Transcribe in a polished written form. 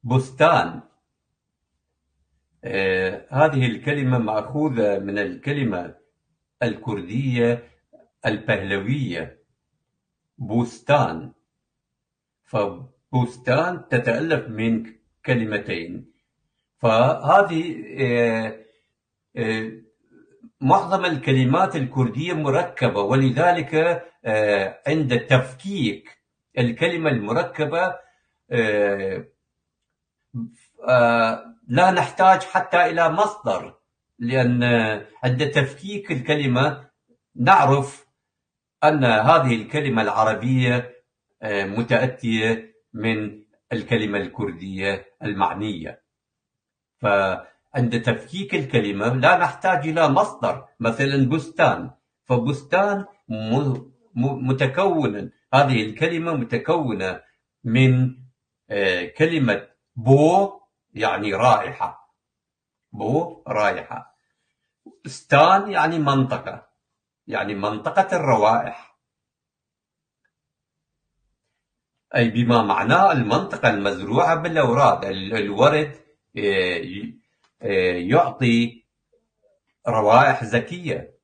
بستان. هذه الكلمة مأخوذة من الكلمة الكردية البهلوية بوستان. فبوستان تتألف من كلمتين. فهذه معظم الكلمات الكردية مركبة، ولذلك عند تفكيك الكلمة المركبة لا نحتاج حتى إلى مصدر، لأن عند تفكيك الكلمة نعرف أن هذه الكلمة العربية متأتية من الكلمة الكردية المعنية. فعند تفكيك الكلمة لا نحتاج إلى مصدر، مثلا بستان. فبستان متكون، هذه الكلمة متكونة من كلمة بو يعني رائحة، بو رائحة، ستان يعني منطقة، يعني منطقة الروائح، أي بما معناه المنطقة المزروعة بالأوراد. الورد يعطي روائح زكية،